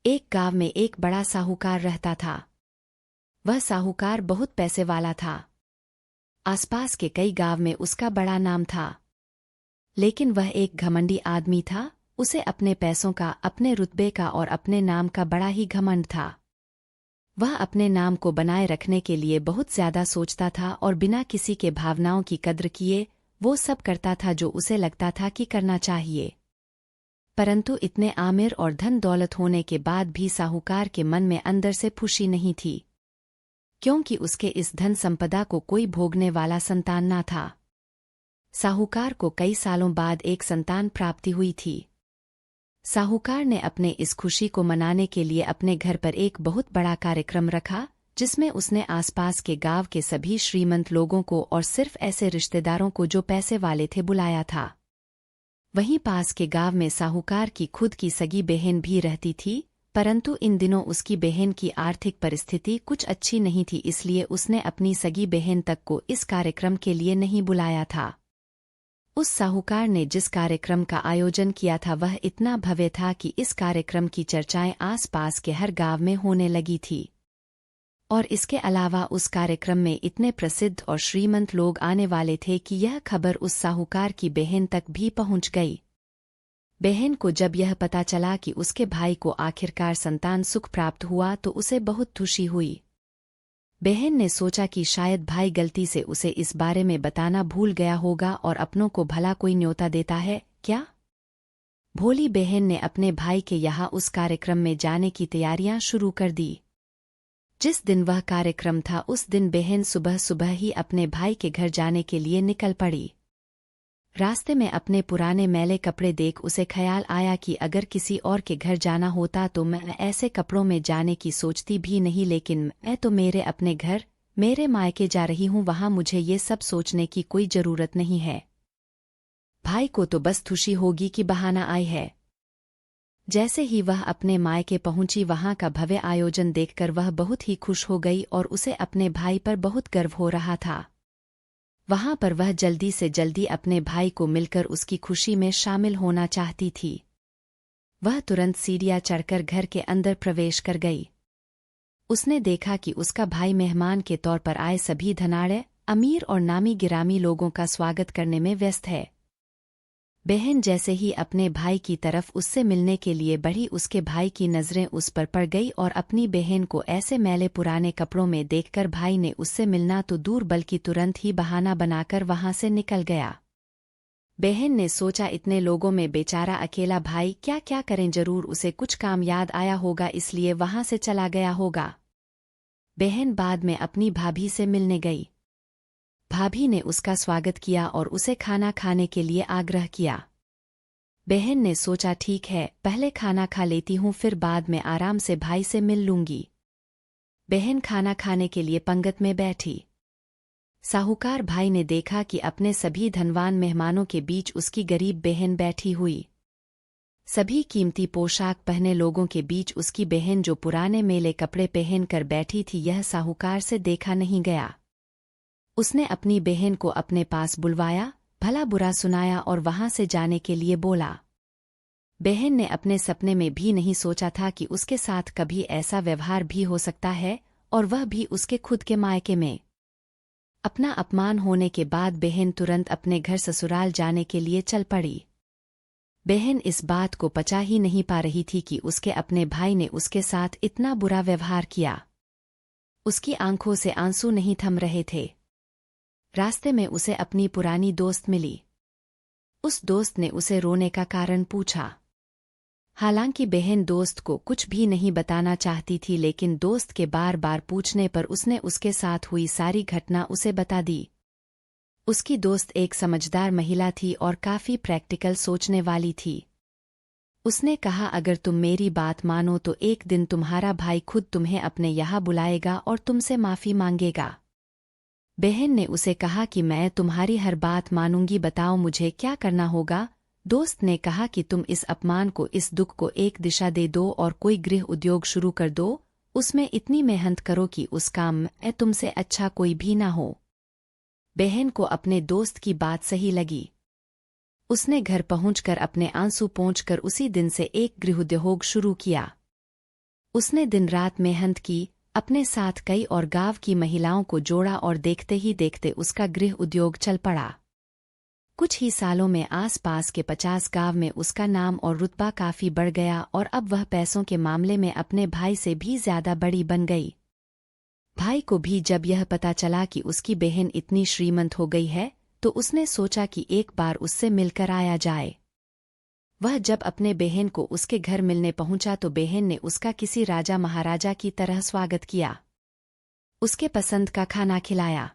एक गांव में एक बड़ा साहूकार रहता था। वह साहूकार बहुत पैसे वाला था। आसपास के कई गांव में उसका बड़ा नाम था। लेकिन वह एक घमंडी आदमी था। उसे अपने पैसों का, अपने रुतबे का और अपने नाम का बड़ा ही घमंड था। वह अपने नाम को बनाए रखने के लिए बहुत ज्यादा सोचता था और बिना किसी के भावनाओं की कद्र किए वो सब करता था जो उसे लगता था कि करना चाहिए। परंतु इतने आमिर और धन दौलत होने के बाद भी साहूकार के मन में अंदर से खुशी नहीं थी, क्योंकि उसके इस धन संपदा को कोई भोगने वाला संतान ना था। साहूकार को कई सालों बाद एक संतान प्राप्ति हुई थी। साहूकार ने अपने इस खुशी को मनाने के लिए अपने घर पर एक बहुत बड़ा कार्यक्रम रखा, जिसमें उसने आसपास के गांव के सभी श्रीमंत लोगों को और सिर्फ ऐसे रिश्तेदारों को जो पैसे वाले थे बुलाया था। वहीं पास के गांव में साहूकार की खुद की सगी बहन भी रहती थी, परंतु इन दिनों उसकी बहन की आर्थिक परिस्थिति कुछ अच्छी नहीं थी, इसलिए उसने अपनी सगी बहन तक को इस कार्यक्रम के लिए नहीं बुलाया था। उस साहूकार ने जिस कार्यक्रम का आयोजन किया था वह इतना भव्य था कि इस कार्यक्रम की चर्चाएं आसपास के हर गांव में होने लगी थी। और इसके अलावा उस कार्यक्रम में इतने प्रसिद्ध और श्रीमंत लोग आने वाले थे कि यह खबर उस साहूकार की बहन तक भी पहुंच गई। बहन को जब यह पता चला कि उसके भाई को आखिरकार संतान सुख प्राप्त हुआ तो उसे बहुत खुशी हुई। बहन ने सोचा कि शायद भाई गलती से उसे इस बारे में बताना भूल गया होगा और अपनों को भला कोई न्योता देता है क्या। भोली बहन ने अपने भाई के यहाँ उस कार्यक्रम में जाने की तैयारियां शुरू कर दी। जिस दिन वह कार्यक्रम था उस दिन बहन सुबह सुबह ही अपने भाई के घर जाने के लिए निकल पड़ी। रास्ते में अपने पुराने मैले कपड़े देख उसे ख्याल आया कि अगर किसी और के घर जाना होता तो मैं ऐसे कपड़ों में जाने की सोचती भी नहीं, लेकिन मैं तो मेरे अपने घर, मेरे मायके जा रही हूँ, वहां मुझे ये सब सोचने की कोई जरूरत नहीं है। भाई को तो बस खुशी होगी कि बहाना आई है। जैसे ही वह अपने मायके पहुंची वहां का भव्य आयोजन देखकर वह बहुत ही खुश हो गई और उसे अपने भाई पर बहुत गर्व हो रहा था। वहां पर वह जल्दी से जल्दी अपने भाई को मिलकर उसकी खुशी में शामिल होना चाहती थी। वह तुरंत सीढ़ियां चढ़कर घर के अंदर प्रवेश कर गई। उसने देखा कि उसका भाई मेहमान के तौर पर आए सभी धनाढ़, अमीर और नामी गिरामी लोगों का स्वागत करने में व्यस्त है। बहन जैसे ही अपने भाई की तरफ उससे मिलने के लिए बढ़ी उसके भाई की नजरें उस पर पड़ गई और अपनी बहन को ऐसे मैले पुराने कपड़ों में देखकर भाई ने उससे मिलना तो दूर बल्कि तुरंत ही बहाना बनाकर वहां से निकल गया। बहन ने सोचा इतने लोगों में बेचारा अकेला भाई क्या क्या करें, जरूर उसे कुछ काम याद आया होगा इसलिए वहां से चला गया होगा। बहन बाद में अपनी भाभी से मिलने गई। भाभी ने उसका स्वागत किया और उसे खाना खाने के लिए आग्रह किया। बहन ने सोचा ठीक है, पहले खाना खा लेती हूँ फिर बाद में आराम से भाई से मिल लूंगी। बहन खाना खाने के लिए पंगत में बैठी। साहूकार भाई ने देखा कि अपने सभी धनवान मेहमानों के बीच उसकी गरीब बहन बैठी हुई। सभी कीमती पोशाक पहने लोगों के बीच उसकी बहन जो पुराने मेले कपड़े पहनकर बैठी थी, यह साहूकार से देखा नहीं गया। उसने अपनी बहन को अपने पास बुलवाया, भला बुरा सुनाया और वहां से जाने के लिए बोला। बहन ने अपने सपने में भी नहीं सोचा था कि उसके साथ कभी ऐसा व्यवहार भी हो सकता है, और वह भी उसके खुद के मायके में। अपना अपमान होने के बाद बहन तुरंत अपने घर ससुराल जाने के लिए चल पड़ी। बहन इस बात को पचा ही नहीं पा रही थी कि उसके अपने भाई ने उसके साथ इतना बुरा व्यवहार किया। उसकी आंखों से आंसू नहीं थम रहे थे। रास्ते में उसे अपनी पुरानी दोस्त मिली। उस दोस्त ने उसे रोने का कारण पूछा। हालांकि बहन दोस्त को कुछ भी नहीं बताना चाहती थी, लेकिन दोस्त के बार बार पूछने पर उसने उसके साथ हुई सारी घटना उसे बता दी। उसकी दोस्त एक समझदार महिला थी और काफी प्रैक्टिकल सोचने वाली थी। उसने कहा अगर तुम मेरी बात मानो तो एक दिन तुम्हारा भाई खुद तुम्हें अपने यहाँ बुलाएगा और तुमसे माफी मांगेगा। बहन ने उसे कहा कि मैं तुम्हारी हर बात मानूंगी, बताओ मुझे क्या करना होगा। दोस्त ने कहा कि तुम इस अपमान को, इस दुख को एक दिशा दे दो और कोई गृह उद्योग शुरू कर दो, उसमें इतनी मेहनत करो कि उस काम में तुमसे अच्छा कोई भी ना हो। बहन को अपने दोस्त की बात सही लगी। उसने घर पहुंचकर अपने आंसू पोंछकर उसी दिन से एक गृहोद्योग शुरू किया। उसने दिन रात मेहनत की, अपने साथ कई और गांव की महिलाओं को जोड़ा और देखते ही देखते उसका गृह उद्योग चल पड़ा। कुछ ही सालों में आस-पास के 50 गांव में उसका नाम और रुतबा काफी बढ़ गया और अब वह पैसों के मामले में अपने भाई से भी ज्यादा बड़ी बन गई। भाई को भी जब यह पता चला कि उसकी बहन इतनी श्रीमंत हो गई है, तो उसने सोचा कि एक बार उससे मिलकर आया जाए। वह जब अपने बहन को उसके घर मिलने पहुंचा तो बहन ने उसका किसी राजा महाराजा की तरह स्वागत किया, उसके पसंद का खाना खिलाया।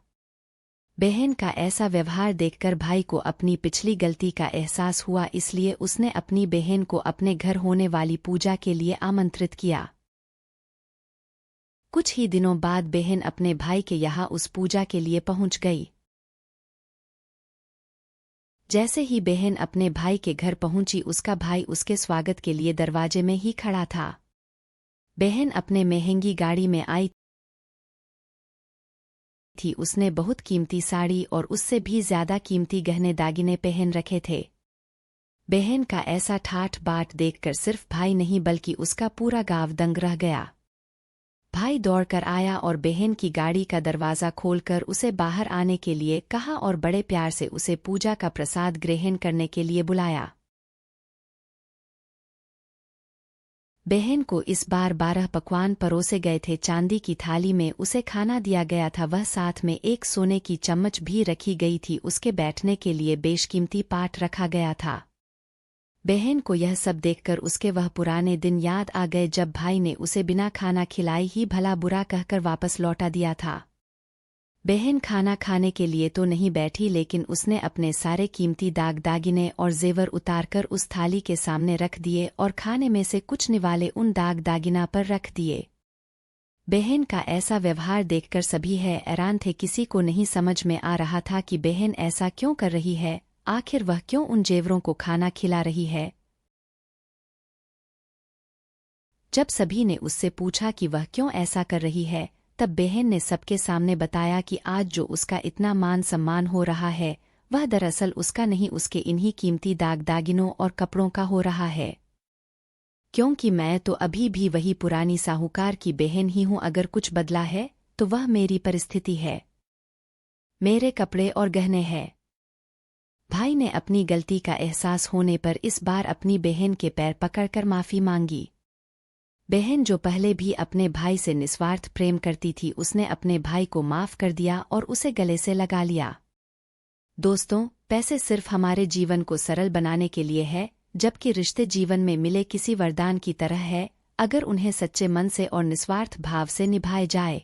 बहन का ऐसा व्यवहार देखकर भाई को अपनी पिछली गलती का एहसास हुआ, इसलिए उसने अपनी बहन को अपने घर होने वाली पूजा के लिए आमंत्रित किया। कुछ ही दिनों बाद बहन अपने भाई के यहाँ उस पूजा के लिए पहुंच गई। जैसे ही बहन अपने भाई के घर पहुंची, उसका भाई उसके स्वागत के लिए दरवाजे में ही खड़ा था। बहन अपने महंगी गाड़ी में आई थी, उसने बहुत कीमती साड़ी और उससे भी ज्यादा कीमती गहने दागिने पहन रखे थे। बहन का ऐसा ठाठ बाट देखकर सिर्फ भाई नहीं बल्कि उसका पूरा गांव दंग रह गया। भाई दौड़कर आया और बहन की गाड़ी का दरवाजा खोलकर उसे बाहर आने के लिए कहा और बड़े प्यार से उसे पूजा का प्रसाद ग्रहण करने के लिए बुलाया। बहन को इस बार 12 पकवान परोसे गए थे। चांदी की थाली में उसे खाना दिया गया था, वह साथ में एक सोने की चम्मच भी रखी गई थी। उसके बैठने के लिए बेशकीमती पाट रखा गया था। बहन को यह सब देखकर उसके वह पुराने दिन याद आ गए जब भाई ने उसे बिना खाना खिलाए ही भला बुरा कहकर वापस लौटा दिया था। बहन खाना खाने के लिए तो नहीं बैठी, लेकिन उसने अपने सारे कीमती दागिने और जेवर उतारकर उस थाली के सामने रख दिए और खाने में से कुछ निवाले उन दागिना पर रख दिए। बहन का ऐसा व्यवहार देखकर सभी हैरान थे, किसी को नहीं समझ में आ रहा था कि बहन ऐसा क्यों कर रही है, आखिर वह क्यों उन जेवरों को खाना खिला रही है। जब सभी ने उससे पूछा कि वह क्यों ऐसा कर रही है, तब बहन ने सबके सामने बताया कि आज जो उसका इतना मान सम्मान हो रहा है, वह दरअसल उसका नहीं, उसके इन्हीं कीमती दागिनों और कपड़ों का हो रहा है। क्योंकि मैं तो अभी भी वही पुरानी साहूकार की बहन ही हूं, अगर कुछ बदला है तो वह मेरी परिस्थिति है, मेरे कपड़े और गहने हैं। भाई ने अपनी गलती का एहसास होने पर इस बार अपनी बहन के पैर पकड़कर माफी मांगी। बहन जो पहले भी अपने भाई से निस्वार्थ प्रेम करती थी, उसने अपने भाई को माफ कर दिया और उसे गले से लगा लिया। दोस्तों, पैसे सिर्फ हमारे जीवन को सरल बनाने के लिए है, जबकि रिश्ते जीवन में मिले किसी वरदान की तरह है, अगर उन्हें सच्चे मन से और निस्वार्थ भाव से निभाए जाए।